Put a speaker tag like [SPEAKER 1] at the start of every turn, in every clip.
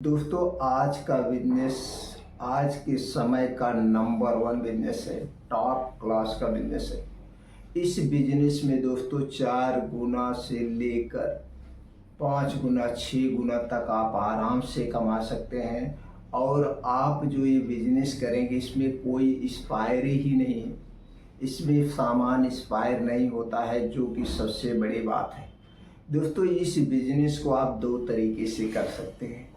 [SPEAKER 1] दोस्तों आज का बिजनेस आज के समय का नंबर वन बिजनेस है। टॉप क्लास का बिजनेस है। इस बिजनेस में दोस्तों 4 गुना से लेकर 5 गुना 6 गुना तक आप आराम से कमा सकते हैं। और आप जो ये बिजनेस करेंगे इसमें कोई एक्सपायरी ही नहीं है। इसमें सामान एक्सपायर नहीं होता है, जो कि सबसे बड़ी बात है। दोस्तों इस बिजनेस को आप 2 तरीके से कर सकते हैं।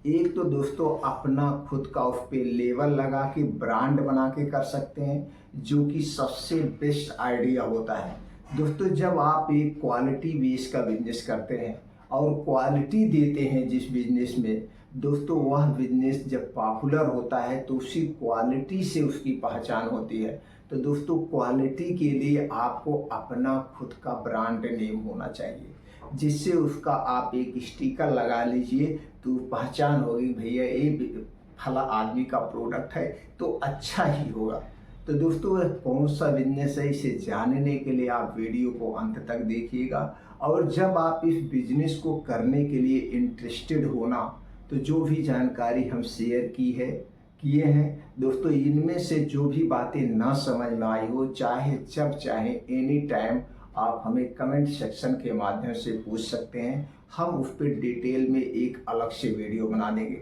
[SPEAKER 1] एक तो दोस्तों अपना खुद का उस पे लेबल लगा के ब्रांड बना के कर सकते हैं, जो कि सबसे बेस्ट आइडिया होता है। दोस्तों जब आप एक क्वालिटी बेस का बिजनेस करते हैं और क्वालिटी देते हैं जिस बिजनेस में, दोस्तों वह बिजनेस जब पॉपुलर होता है तो उसी क्वालिटी से उसकी पहचान होती है। तो दोस्तों क्वालिटी के लिए आपको अपना खुद का ब्रांड नेम होना चाहिए, जिससे उसका आप एक स्टिकर लगा लीजिए तो पहचान होगी, भैया ये फला आदमी का प्रोडक्ट है तो अच्छा ही होगा। तो दोस्तों वह कौन सा बिजनेस है, इसे जानने के लिए आप वीडियो को अंत तक देखिएगा। और जब आप इस बिजनेस को करने के लिए इंटरेस्टेड होना, तो जो भी जानकारी हम शेयर किए हैं दोस्तों, इनमें से जो भी बातें ना समझ में आई हो, चाहे जब चाहे एनी टाइम आप हमें कमेंट सेक्शन के माध्यम से पूछ सकते हैं। हम उस पर डिटेल में एक अलग से वीडियो बना देंगे।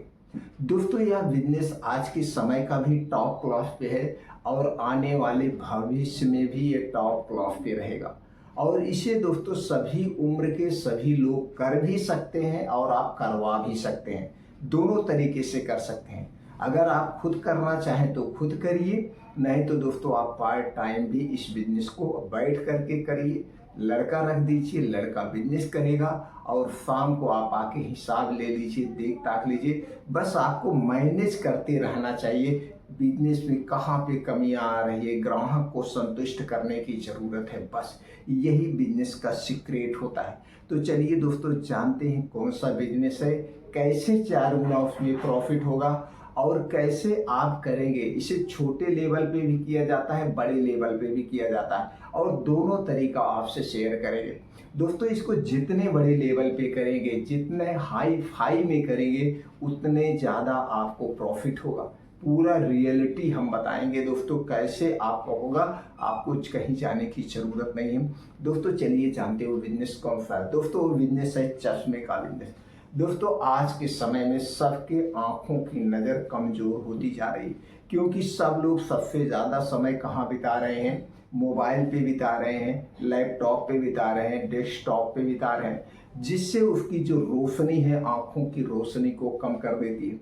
[SPEAKER 1] दोस्तों यह बिजनेस आज के समय का भी टॉप क्लास पे है और आने वाले भविष्य में भी ये टॉप क्लास पे रहेगा। और इसे दोस्तों सभी उम्र के सभी लोग कर भी सकते हैं और आप करवा भी सकते हैं। दोनों तरीके से कर सकते हैं। अगर आप खुद करना चाहें तो खुद करिए, नहीं तो दोस्तों आप पार्ट टाइम भी इस बिजनेस को बैठ करके करिए। लड़का रख दीजिए, लड़का बिजनेस करेगा और शाम को आप आके हिसाब ले लीजिए, देख ताक लीजिए। बस आपको मैनेज करते रहना चाहिए। बिजनेस में कहाँ पे कमियां आ रही है, ग्राहक को संतुष्ट करने की ज़रूरत है, बस यही बिजनेस का सीक्रेट होता है। तो चलिए दोस्तों जानते हैं कौन सा बिजनेस है, कैसे 4 गुना उसमें प्रॉफिट होगा और कैसे आप करेंगे। इसे छोटे लेवल पे भी किया जाता है, बड़े लेवल पे भी किया जाता है, और दोनों तरीका आपसे शेयर करेंगे। दोस्तों इसको जितने बड़े लेवल पे करेंगे, जितने हाई फाई में करेंगे, उतने ज़्यादा आपको प्रॉफिट होगा। पूरा रियलिटी हम बताएंगे दोस्तों, कैसे आपका होगा। आपको कहीं जाने की ज़रूरत नहीं है। दोस्तों चलिए जानते हो बिजनेस कौन सा है। दोस्तों वो बिजनेस है चश्मे का बिजनेस। दोस्तों आज के समय में सबके आंखों की नज़र कमज़ोर होती जा रही है, क्योंकि सब लोग सबसे ज़्यादा समय कहाँ बिता रहे हैं, मोबाइल पे बिता रहे हैं, लैपटॉप पे बिता रहे हैं, डेस्कटॉप पे बिता रहे हैं, जिससे उसकी जो रोशनी है आंखों की रोशनी को कम कर देती है।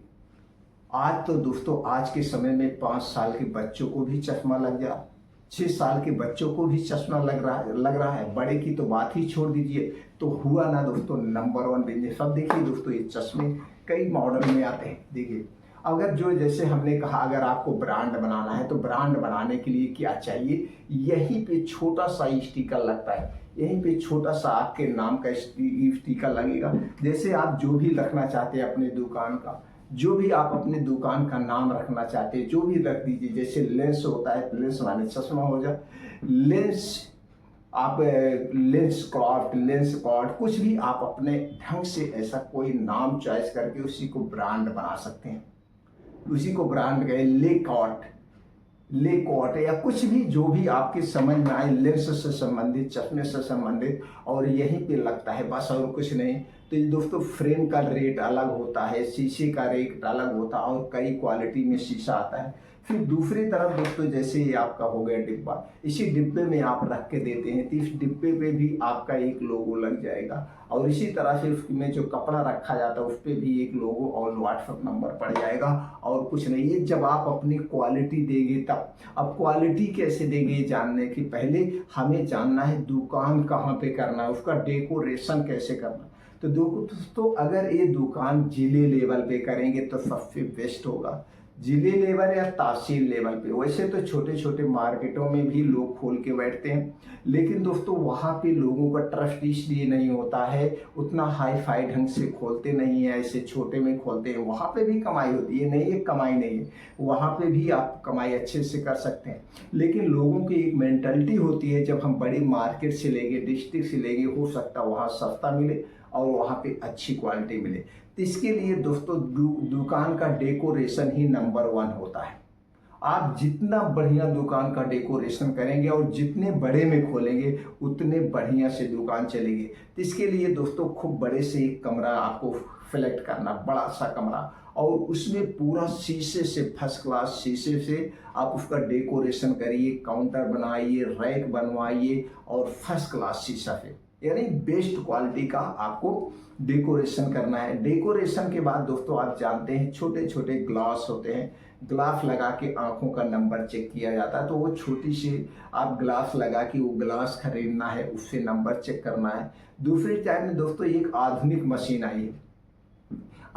[SPEAKER 1] आज तो दोस्तों आज के समय में 5 साल के बच्चों को भी चश्मा लग जा, 6 साल के बच्चों को भी चश्मा लग रहा है। बड़े की तो बात ही छोड़ दीजिए। तो हुआ ना दोस्तों नंबर वन बिजनेस। अब देखिए दोस्तों ये चश्मे कई मॉडल में आते हैं। देखिए अगर जो जैसे हमने कहा, अगर आपको ब्रांड बनाना है तो ब्रांड बनाने के लिए क्या चाहिए, यहीं पे छोटा सा स्टिकर लगता है, यहीं पे छोटा सा आपके नाम का स्टिकर लगेगा। जैसे आप जो भी रखना चाहते हैं अपने दुकान का, जो भी आप अपने दुकान का नाम रखना चाहते हैं, जो भी रख दीजिए। जैसे लेंस होता है, लेंस माने चश्मा हो जाए, लेंस आप लेंस कॉर्ड कुछ भी आप अपने ढंग से ऐसा कोई नाम चॉइस करके उसी को ब्रांड बना सकते हैं। उसी को ब्रांड कहे लेकॉट या कुछ भी जो भी आपके समझ में आए, लेंस से संबंधित, चश्मे से संबंधित, और यहीं पे लगता है बस और कुछ नहीं। तो ये दोस्तों फ्रेम का रेट अलग होता है, शीशे का रेट अलग होता है, और कई क्वालिटी में शीशा आता है। फिर दूसरी तरफ दोस्तों जैसे ये आपका हो गया डिब्बा, इसी डिब्बे में आप रख के देते हैं तो इस डिब्बे पे भी आपका एक लोगो लग जाएगा, और इसी तरह से उसमें जो कपड़ा रखा जाता है उस पर भी एक लोगो और व्हाट्सएप नंबर पड़ जाएगा, और कुछ नहीं। ये जब आप अपनी क्वालिटी देंगे तब। अब क्वालिटी कैसे देंगे जानने की पहले हमें जानना है दुकान कहाँ पे करना है, उसका डेकोरेशन कैसे करना है। तो दोस्तों अगर ये दुकान जिले लेवल पे करेंगे तो सबसे बेस्ट होगा, जिले लेवल या तहसील लेवल पे। वैसे तो छोटे छोटे मार्केटों में भी लोग खोल के बैठते हैं, लेकिन दोस्तों वहाँ पे लोगों का ट्रस्ट इसलिए नहीं होता है, उतना हाई फाई ढंग से खोलते नहीं है, ऐसे छोटे में खोलते हैं। वहाँ पे भी कमाई होती है, नहीं है कमाई नहीं है, वहाँ पे भी आप कमाई अच्छे से कर सकते हैं। लेकिन लोगों की एक मेंटालिटी होती है, जब हम बड़ी मार्केट से लेंगे, डिस्ट्रिक्ट से लेंगे, हो सकता है वहाँ सस्ता मिले और वहाँ पे अच्छी क्वालिटी मिले। तो इसके लिए दोस्तों दुकान का डेकोरेशन ही नंबर 1 होता है। आप जितना बढ़िया दुकान का डेकोरेशन करेंगे और जितने बड़े में खोलेंगे उतने बढ़िया से दुकान चलेगी। तो इसके लिए दोस्तों खूब बड़े से एक कमरा आपको सेलेक्ट करना, बड़ा सा कमरा, और उसमें पूरा शीशे से, फर्स्ट क्लास शीशे से आप उसका डेकोरेशन करिए, काउंटर बनाइए, रैक बनवाइए और फर्स्ट क्लास शीशा से, यानी बेस्ट क्वालिटी का आपको डेकोरेशन करना है। डेकोरेशन के बाद दोस्तों आप जानते हैं छोटे छोटे ग्लास होते हैं, ग्लास लगा के आंखों का नंबर चेक किया जाता है। तो वो छोटी सी आप ग्लास लगा के वो ग्लास खरीदना है, उससे नंबर चेक करना है। दूसरी टाइम में दोस्तों एक आधुनिक मशीन आई है,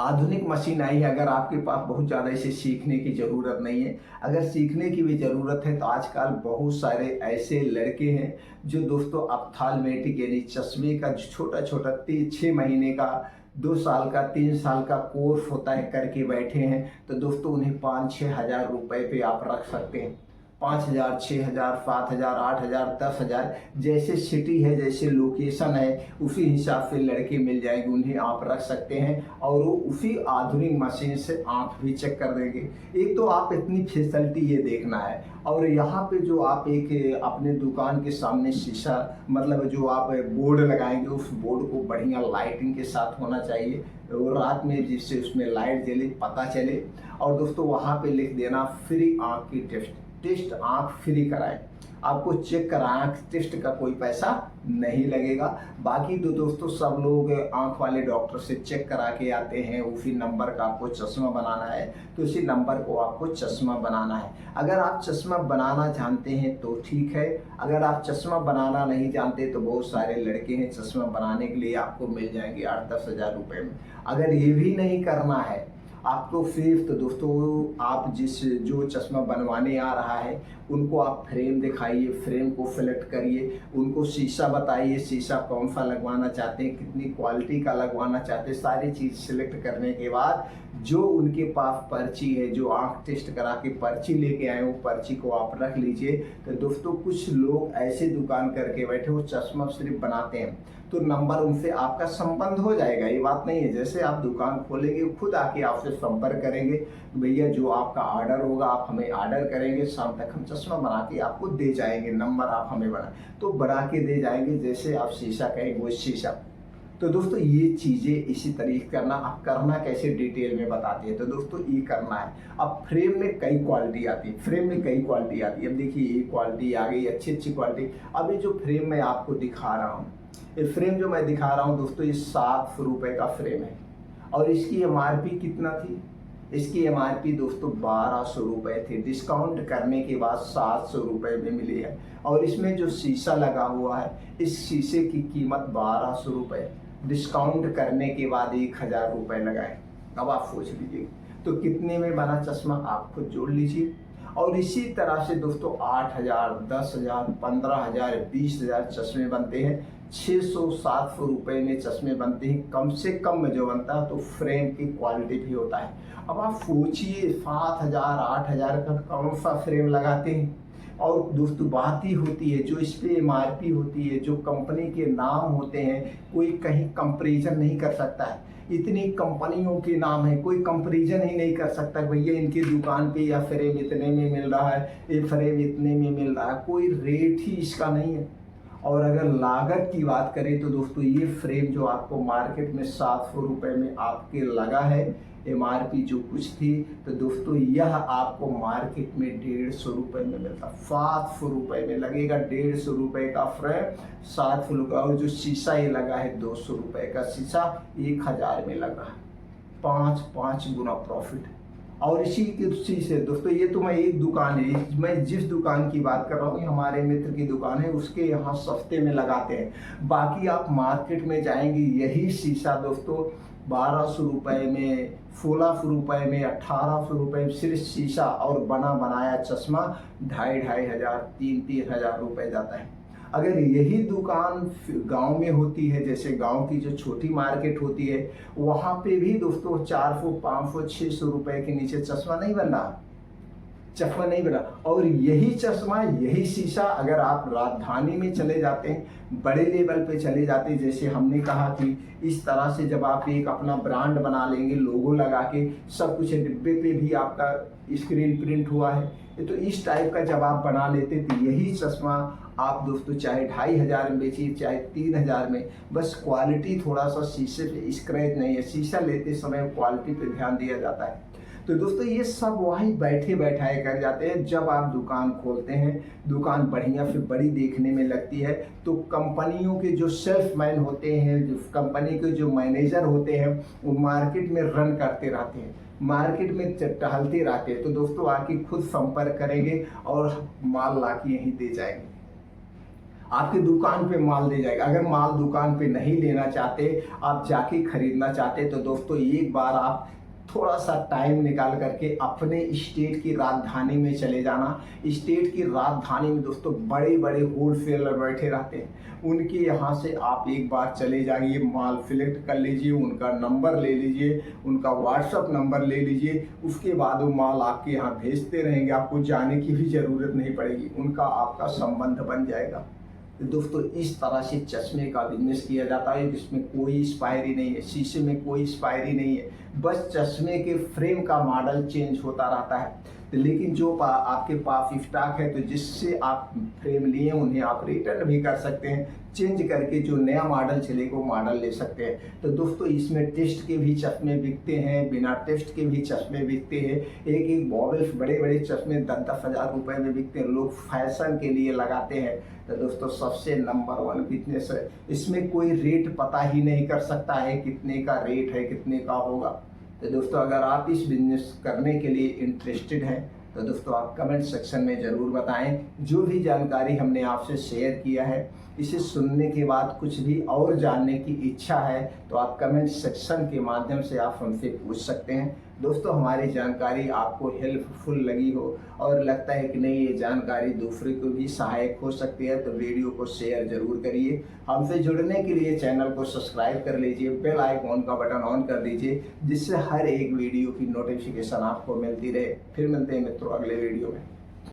[SPEAKER 1] आधुनिक मशीन आई है। अगर आपके पास बहुत ज़्यादा इसे सीखने की ज़रूरत नहीं है, अगर सीखने की भी ज़रूरत है तो आजकल बहुत सारे ऐसे लड़के हैं जो दोस्तों ऑप्थाल्मेटिक यानी चश्मे का छोटा छोटा 6 महीने का, 2 साल का, 3 साल का कोर्स होता है करके बैठे हैं। तो दोस्तों उन्हें 5-6 हज़ार रुपये पे आप रख सकते हैं। 5,000, 6,000, 7,000, 8,000, 10,000, जैसे सिटी है, जैसे लोकेशन है, उसी हिसाब से लड़के मिल जाएंगे, उन्हें आप रख सकते हैं और वो उसी आधुनिक मशीन से आंख भी चेक कर देंगे। एक तो आप इतनी फैसिलिटी ये देखना है, और यहाँ पे जो आप एक अपने दुकान के सामने शीशा, मतलब जो आप बोर्ड लगाएंगे, उस बोर्ड को बढ़िया लाइटिंग के साथ होना चाहिए और रात में जिससे उसमें लाइट जले, पता चले। और दोस्तों वहाँ पे लिख देना फ्री आंख की टेस्ट आंख फ्री कराएं, आपको चेक कराएं, आंख टेस्ट का कोई पैसा नहीं लगेगा। बाकी तो दोस्तों सब लोग आंख वाले डॉक्टर से चेक करा के आते हैं, उसी नंबर का आपको चश्मा बनाना है तो उसी नंबर को आपको चश्मा बनाना है। अगर आप चश्मा बनाना जानते हैं तो ठीक है, अगर आप चश्मा बनाना नहीं जानते तो बहुत सारे लड़के हैं चश्मा बनाने के लिए आपको मिल जाएंगे 8-10 हज़ार रुपये में। अगर ये भी नहीं करना है आपको सिर्फ, तो दोस्तों आप जो चश्मा बनवाने आ रहा है उनको आप फ्रेम दिखाइए, फ्रेम को सेलेक्ट करिए, उनको शीशा बताइए, शीशा कौन सा लगवाना चाहते हैं, कितनी क्वालिटी का लगवाना चाहते हैं। सारी चीज़ सिलेक्ट करने के बाद जो उनके पास पर्ची है, जो आंख टेस्ट करा के पर्ची लेके आए, वो पर्ची को आप रख लीजिए। तो दोस्तों कुछ लोग ऐसे दुकान करके बैठे, वो चश्मा सिर्फ बनाते हैं, तो नंबर उनसे आपका संबंध हो जाएगा। ये बात नहीं है, जैसे आप दुकान खोलेंगे खुद आके आपसे संपर्क करेंगे, भैया जो आपका ऑर्डर होगा आप हमें ऑर्डर करेंगे, शाम तक हम चश्मा बना के आपको दे जाएंगे, नंबर आप हमें बना के दे जाएंगे, जैसे आप शीशा कहेंगे वो शीशा। तो दोस्तों ये चीज़ें इसी तरीके करना, आप करना कैसे डिटेल में बताते हैं। तो दोस्तों ये करना है। अब फ्रेम में कई क्वालिटी आती है, फ्रेम में कई क्वालिटी आती है। अब देखिए ये क्वालिटी आ गई, अच्छी अच्छी क्वालिटी। अब ये जो फ्रेम मैं आपको दिखा रहा हूँ, ये फ्रेम जो मैं दिखा रहा हूँ दोस्तों, ये 700 रुपये का फ्रेम है और इसकी MRP कितना थी? इसकी MRP दोस्तों 1200 रुपये थी, डिस्काउंट करने के बाद 700 रुपये में मिली है। और इसमें जो शीशा लगा हुआ है, इस शीशे की कीमत 1200 रुपये, डिस्काउंट करने के बाद 1000 रुपये लगाए। अब आप सोच लीजिए तो कितने में बना चश्मा, आप खुद जोड़ लीजिए। और इसी तरह से दोस्तों 8,000, 10,000, 15,000, 20,000 चश्मे बनते हैं, 600-700 रुपये में चश्मे बनते हैं, कम से कम में जो बनता है। तो फ्रेम की क्वालिटी भी होता है। अब आप सोचिए 7,000, 8,000 का कौन सा फ्रेम लगाते हैं। और दोस्तों बात ही होती है जो इस पे MRP होती है, जो कंपनी के नाम होते हैं, कोई कहीं कंपैरिजन नहीं कर सकता है। इतनी कंपनियों के नाम है, कोई कंपैरिजन ही नहीं कर सकता भैया इनकी दुकान पे या फ्रेम इतने में मिल रहा है, ये फ्रेम इतने में मिल रहा है, कोई रेट ही इसका नहीं है। और अगर लागत की बात करें तो दोस्तों ये फ्रेम जो आपको मार्केट में 700 रुपये में आपके लगा है, MRP जो कुछ थी, तो दोस्तों यह आपको मार्केट में 150 रुपये में मिलता, 700 रुपये में लगेगा। 150 रुपये का फ्रेम, 700 रुपये। और जो शीशा ये लगा है 200 रुपये का शीशा, 1000 में लगा है, 5 गुना प्रॉफिट। और इसी से दोस्तों ये तो मैं एक दुकान है, मैं जिस दुकान की बात कर रहा हूँ हमारे मित्र की दुकान है, उसके यहाँ सस्ते में लगाते हैं। बाकी आप मार्केट में जाएंगे यही शीशा दोस्तों 1200 रुपये में, 1600 रुपये में, 1800 रुपये में सिर्फ शीशा और बना बनाया चश्मा 2,500, 3,000 रुपये जाता है। अगर यही दुकान गांव में होती है, जैसे गांव की जो छोटी मार्केट होती है, वहाँ पे भी दोस्तों 400, 500, 600 रुपये के नीचे चश्मा नहीं बन रहा। चश्मा नहीं बना। और यही चश्मा, यही शीशा अगर आप राजधानी में चले जाते हैं, बड़े लेवल पे चले जाते हैं, जैसे हमने कहा कि इस तरह से जब आप एक अपना ब्रांड बना लेंगे, लोगो लगा के सब कुछ डिब्बे पे भी आपका स्क्रीन प्रिंट हुआ है, तो इस टाइप का जब आप बना लेते तो यही चश्मा आप दोस्तों चाहे 2500 में बेचिए चाहे 3000 में, बस क्वालिटी थोड़ा सा शीशे पे स्क्रैच नहीं है, शीशा लेते समय क्वालिटी पे ध्यान दिया जाता है। तो दोस्तों ये सब वहीं बैठे बैठाए कर जाते हैं। जब आप दुकान खोलते हैं, दुकान बढ़िया फिर बड़ी देखने में लगती है, तो कंपनियों के जो सेल्समैन होते हैं, जो कंपनी के जो मैनेजर होते हैं, वो मार्केट में रन करते रहते हैं, मार्केट में टहलते रहते हैं। तो दोस्तों आके खुद संपर्क करेंगे और माल ला के यहीं दे जाएंगे, आपकी दुकान पे माल दे जाएगा। अगर माल दुकान पे नहीं लेना चाहते, आप जाके खरीदना चाहते, तो दोस्तों एक बार आप थोड़ा सा टाइम निकाल करके अपने स्टेट की राजधानी में चले जाना। स्टेट की राजधानी में दोस्तों बड़े बड़े होलसेलर बैठे रहते हैं, उनके यहाँ से आप एक बार चले जाइए, माल सिलेक्ट कर लीजिए, उनका नंबर ले लीजिए, उनका व्हाट्सअप नंबर ले लीजिए, उसके बाद वो माल आपके यहाँ भेजते रहेंगे, आपको जाने की भी ज़रूरत नहीं पड़ेगी, उनका आपका संबंध बन जाएगा। तो दोस्तों इस तरह से चश्मे का बिजनेस किया जाता है, जिसमें कोई एक्सपायरी नहीं है, शीशे में कोई एक्सपायरी नहीं है, बस चश्मे के फ्रेम का मॉडल चेंज होता रहता है। तो लेकिन जो आपके पास स्टॉक है, तो जिससे आप फ्रेम लिए उन्हें आप रिटर्न भी कर सकते हैं, चेंज करके जो नया मॉडल चलेगा वो मॉडल ले सकते हैं। तो दोस्तों इसमें टेस्ट के भी चश्मे बिकते हैं, बिना टेस्ट के भी चश्मे बिकते हैं। एक एक बॉबल्स बड़े बड़े चश्मे 10-10 हज़ार रुपए में बिकते हैं, लोग फैशन के लिए लगाते हैं। तो दोस्तों सबसे नंबर 1 बिजनेस है, इसमें कोई रेट पता ही नहीं कर सकता है कितने का रेट है, कितने का होगा। तो दोस्तों अगर आप इस बिजनेस करने के लिए इंटरेस्टेड हैं, तो दोस्तों आप कमेंट सेक्शन में ज़रूर बताएं। जो भी जानकारी हमने आपसे शेयर किया है, इसे सुनने के बाद कुछ भी और जानने की इच्छा है, तो आप कमेंट सेक्शन के माध्यम से आप हमसे पूछ सकते हैं। दोस्तों हमारी जानकारी आपको हेल्पफुल लगी हो और लगता है कि नहीं ये जानकारी दूसरे को भी सहायक हो सकती है, तो वीडियो को शेयर जरूर करिए। हमसे जुड़ने के लिए चैनल को सब्सक्राइब कर लीजिए, बेल आइकॉन का बटन ऑन कर दीजिए, जिससे हर एक वीडियो की नोटिफिकेशन आपको मिलती रहे। फिर मिलते हैं मित्रों अगले वीडियो में।